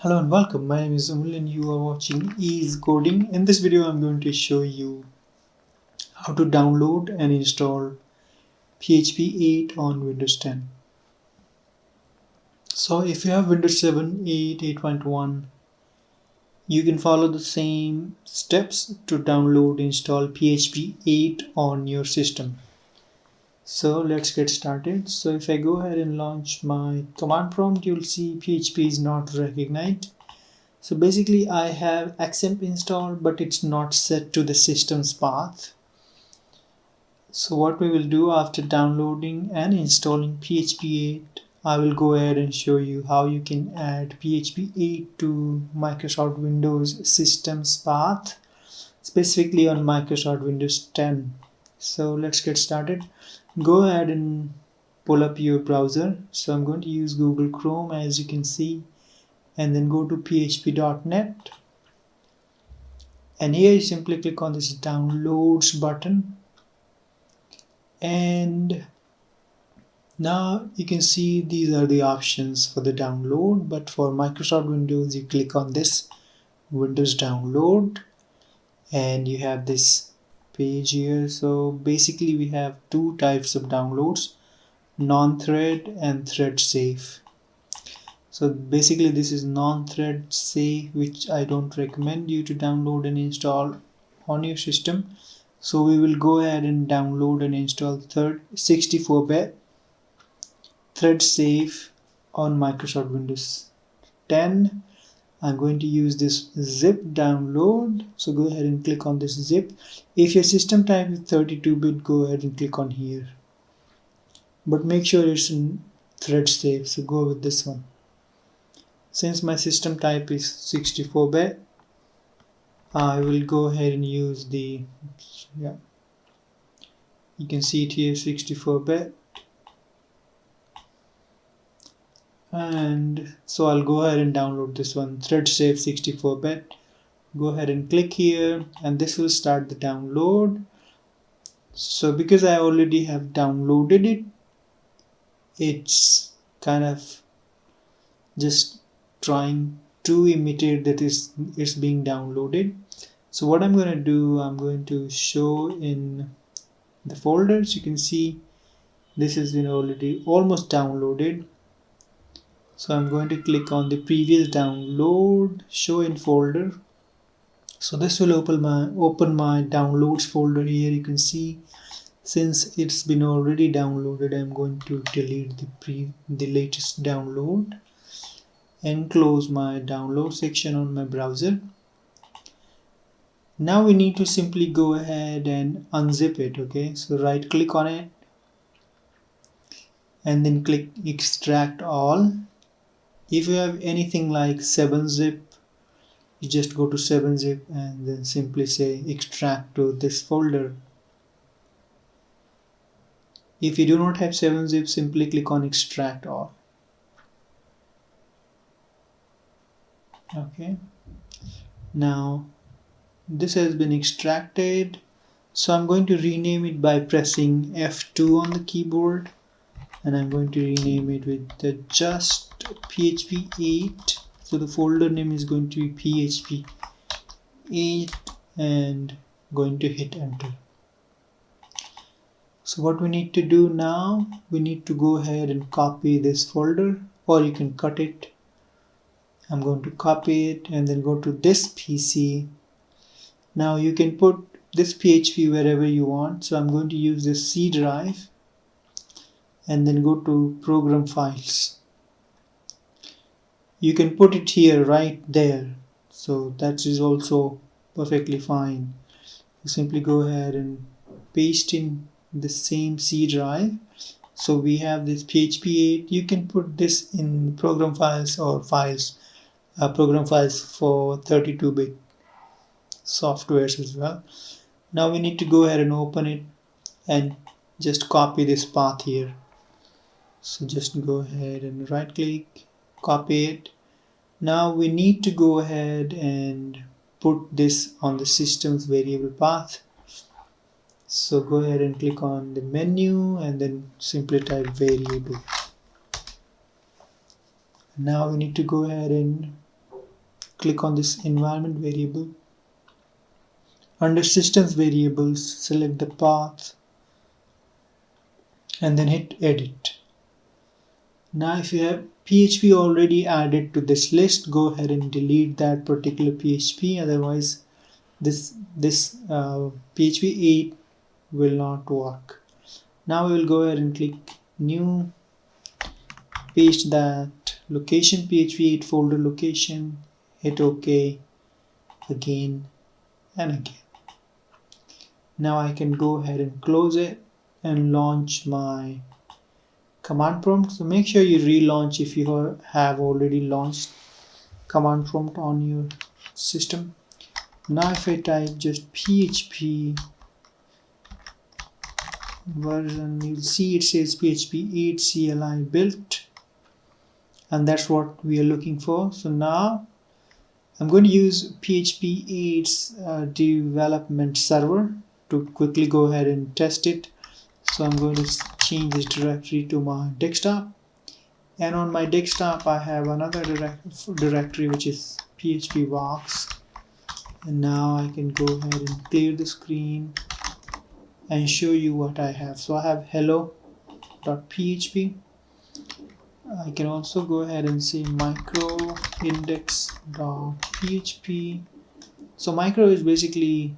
Hello and welcome. My name is Amul and you are watching Ease Coding. In this video, I'm going to show you how to download and install PHP 8 on Windows 10. So if you have Windows 7, 8, 8.1, you can follow the same steps to download and install PHP 8 on your system. So let's get started. So if I go ahead and launch my command prompt, you'll see PHP is not recognized. So basically I have XAMPP installed, but it's not set to the system's path. So what we will do after downloading and installing PHP 8, I will go ahead and show you how you can add PHP 8 to Microsoft Windows system's path, specifically on Microsoft Windows 10. So let's get started. Go ahead and pull up your browser. So I'm going to use Google Chrome, as you can see, and then go to php.net, and here you simply click on this downloads button, and now you can see these are the options for the download. But for Microsoft Windows, you click on this Windows download and you have this page here. So basically we have two types of downloads, non-thread and thread safe. So basically this is non-thread safe, which I don't recommend you to download and install on your system. So we will go ahead and download and install 64-bit thread safe on Microsoft Windows 10. I'm going to use this zip download. So go ahead and click on this zip. If your system type is 32-bit, go ahead and click on here. But make sure it's in thread safe. So go with this one. Since my system type is 64-bit, I will go ahead and use the, you can see it here, 64-bit. And so I'll go ahead and download this one, thread safe 64-bit. Go ahead and click here and this will start the download. So because I already have downloaded it, it's kind of just trying to imitate that it's being downloaded. So what I'm going to do, I'm going to show in the folders. You can see this has been already almost downloaded. So I'm going to click on the previous download, show in folder. So this will open my downloads folder. Here you can see, since it's been already downloaded, I'm going to delete the latest download and close my download section on my browser. Now we need to simply go ahead and unzip it. Okay, so right click on it and then click extract all. If you have anything like 7-zip, you just go to 7-zip and then simply say extract to this folder. If you do not have 7-zip, simply click on extract all. Okay, now this has been extracted. So I'm going to rename it by pressing F2 on the keyboard, and I'm going to rename it with the just PHP 8. So the folder name is going to be PHP 8 and going to hit enter. So what we need to do now, we need to go ahead and copy this folder, or you can cut it. I'm going to copy it and then go to this PC. Now you can put this PHP wherever you want. So I'm going to use this C drive and then go to program files. You can put it here right there. So that is also perfectly fine. You simply go ahead and paste in the same C drive. So we have this PHP 8. You can put this in program files or program files for 32-bit softwares as well. Now we need to go ahead and open it and just copy this path here. So just go ahead and right click, copy it. Now we need to go ahead and put this on the system's variable path. So go ahead and click on the menu and then simply type variable. Now we need to go ahead and click on this environment variable. Under systems variables, select the path and then hit edit. Now if you have PHP already added to this list, go ahead and delete that particular PHP, otherwise this PHP 8 will not work. Now we will go ahead and click new, paste that location, PHP 8 folder location, hit OK again and again. Now I can go ahead and close it and launch my command prompt. So make sure you relaunch if you have already launched command prompt on your system. Now if I type just PHP version, you'll see it says PHP 8 CLI built, and that's what we are looking for. So now I'm going to use PHP 8's development server to quickly go ahead and test it. So I'm going to change this directory to my desktop, and on my desktop I have another directory which is PHP Vox, and now I can go ahead and clear the screen and show you what I have. So I have hello.php. I can also go ahead and say micro index.php. So micro is basically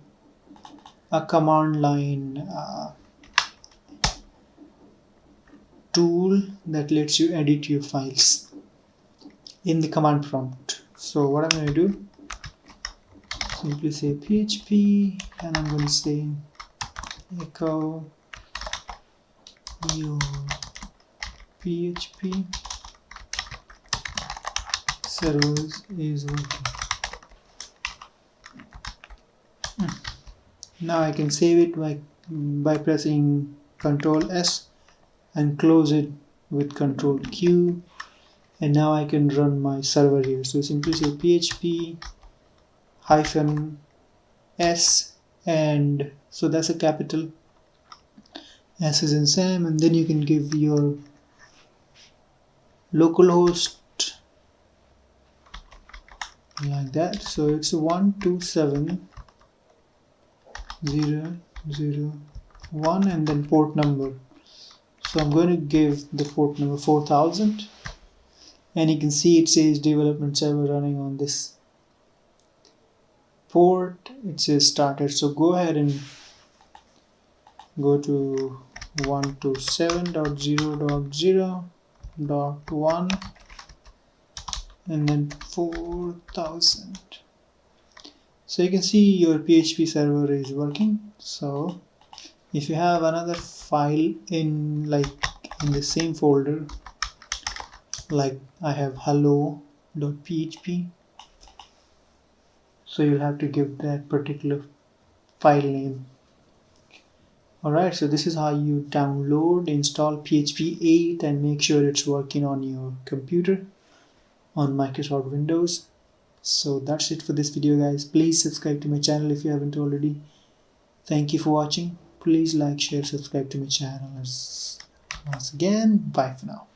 a command line tool that lets you edit your files in the command prompt. So what I'm going to do, simply say PHP and I'm going to say echo your PHP servers is working. Now I can save it by pressing Ctrl S and close it with Ctrl Q, and now I can run my server here. So simply say PHP -s, and so that's a capital S is in Sam, and then you can give your localhost like that. So it's 127.0.0.1 and then port number. So I'm going to give the port number 4000, and you can see it says development server running on this port. It says started. So go ahead and go to 127.0.0.1 and then 4000. So you can see your PHP server is working. So if you have another file in the same folder, like I have hello.php, so you'll have to give that particular file name. Alright, so this is how you download, install PHP 8 and make sure it's working on your computer on Microsoft Windows. So that's it for this video, guys. Please subscribe to my channel if you haven't already. Thank you for watching. Please like, share, subscribe to my channel. Once again, bye for now.